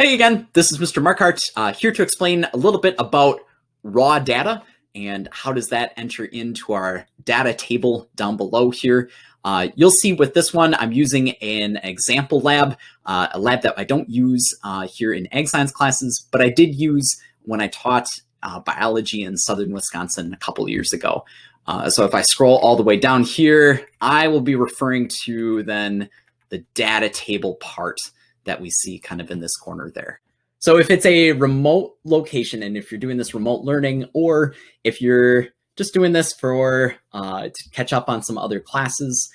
Hey again, this is Mr. Markart here to explain a little bit about raw data and how does that enter into our data table down below here. You'll see with this one, I'm using an example lab, a lab that I don't use here in ag science classes, but I did use when I taught biology in southern Wisconsin a couple years ago. So if I scroll all the way down here, I will be referring to then the data table part that we see kind of in this corner there. So if it's a remote location, and if you're doing this remote learning, or if you're just doing this for to catch up on some other classes,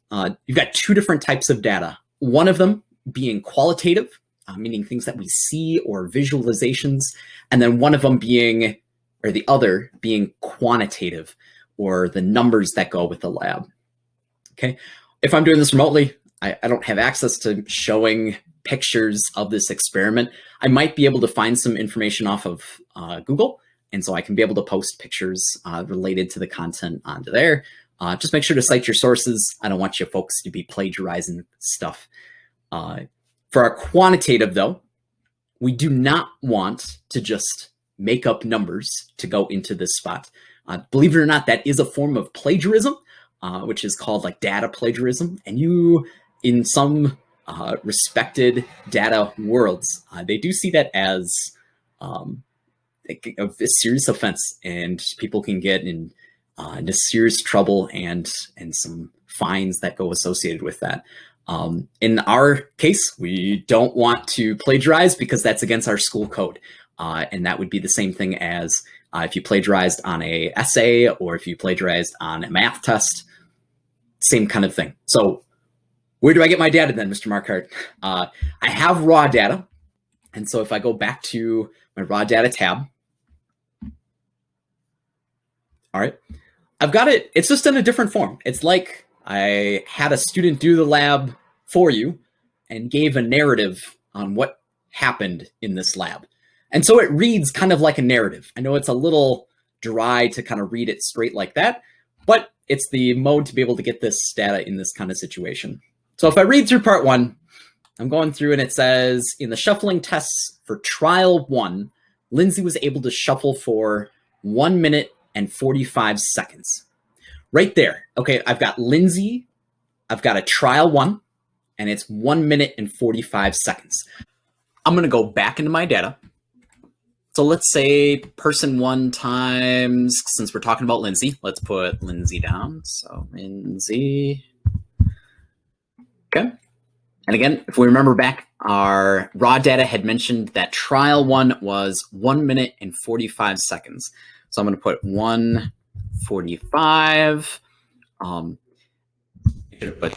you've got two different types of data. One of them being qualitative, meaning things that we see or visualizations, and then one of them being, or the other being quantitative, or the numbers that go with the lab. Okay, if I'm doing this remotely, I don't have access to showing pictures of this experiment. I might be able to find some information off of Google, and so I can be able to post pictures related to the content onto there. Just make sure to cite your sources. I don't want you folks to be plagiarizing stuff. For our quantitative though, we do not want to just make up numbers to go into this spot. Believe it or not, that is a form of plagiarism, which is called like data plagiarism. And you, in some respected data worlds, they do see that as a serious offense, and people can get into serious trouble and some fines that go associated with that. In our case, we don't want to plagiarize because that's against our school code. And that would be the same thing as if you plagiarized on a essay or if you plagiarized on a math test, same kind of thing. So where do I get my data then, Mr. Markart? I have raw data. And so if I go back to my raw data tab, all right, I've got it. It's just in a different form. It's like I had a student do the lab for you and gave a narrative on what happened in this lab. And so it reads kind of like a narrative. I know it's a little dry to kind of read it straight like that, but it's the mode to be able to get this data in this kind of situation. So if I read through part one, I'm going through and it says, in the shuffling tests for trial 1, Lindsay was able to shuffle for 1 minute and 45 seconds. Right there. Okay, I've got Lindsay, I've got a trial 1, and it's 1 minute and 45 seconds. I'm going to go back into my data. So let's say person 1 times, since we're talking about Lindsay, let's put Lindsay down. So Lindsay. Okay. And again, if we remember back, our raw data had mentioned that trial 1 was 1 minute and 45 seconds. So I'm going to put 1:45. Put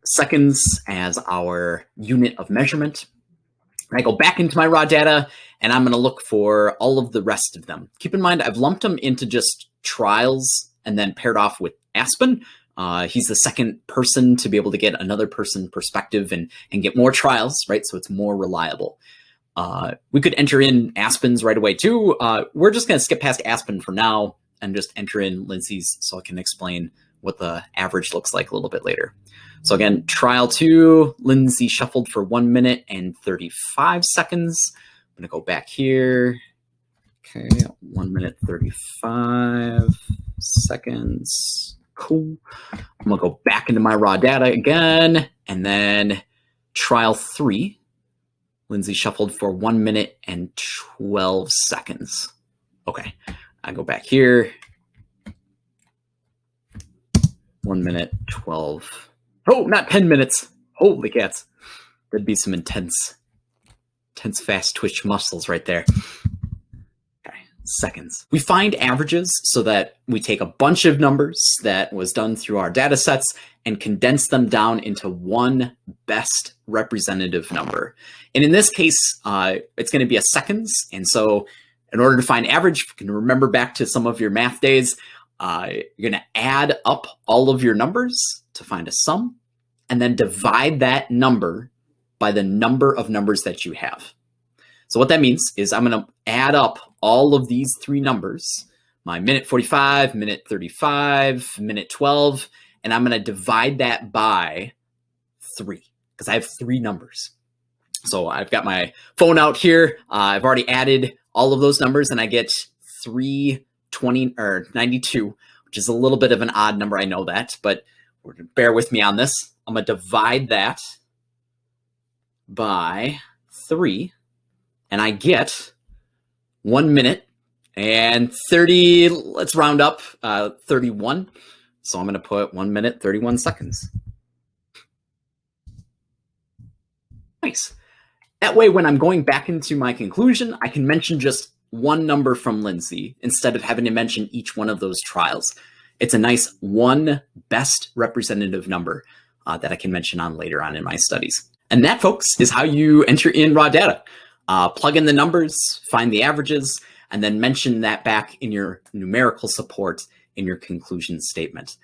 seconds as our unit of measurement. And I go back into my raw data and I'm going to look for all of the rest of them. Keep in mind, I've lumped them into just trials and then paired off with Aspen. He's the second person to be able to get another person perspective and get more trials, right? So it's more reliable. We could enter in Aspen's right away too. We're just going to skip past Aspen for now and just enter in Lindsay's so I can explain what the average looks like a little bit later. So again, trial 2, Lindsay shuffled for 1 minute and 35 seconds. I'm going to go back here. Okay, 1 minute, 35 seconds. Cool. I'm going to go back into my raw data again. And then trial 3, Lindsay shuffled for 1 minute and 12 seconds. Okay, I go back here. 1 minute, 12. Oh, not 10 minutes. Holy cats. That'd be some intense fast twitch muscles right there. Okay, seconds. We find averages so that we take a bunch of numbers that was done through our data sets and condense them down into one best representative number. And in this case, it's going to be a seconds. And so in order to find average, if you can remember back to some of your math days, you're going to add up all of your numbers to find a sum, and then divide that number by the number of numbers that you have. So what that means is I'm going to add up all of these 3 numbers, my minute 45, minute 35, minute 12, and I'm going to divide that by 3 because I have 3 numbers. So I've got my phone out here. I've already added all of those numbers, and I get 320 or 92, which is a little bit of an odd number. I know that, but bear with me on this. I'm going to divide that by 3, and I get 1 minute and 30, let's round up, 31. So I'm going to put 1 minute, 31 seconds. Nice. That way, when I'm going back into my conclusion, I can mention just one number from Lindsay instead of having to mention each one of those trials. It's a nice one best representative number that I can mention on later on in my studies. And that, folks, is how you enter in raw data. Plug in the numbers, find the averages, and then mention that back in your numerical support in your conclusion statement.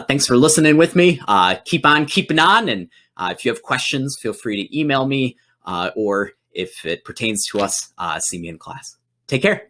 Thanks for listening with me. Keep on keeping on. And if you have questions, feel free to email me, or if it pertains to us, see me in class. Take care.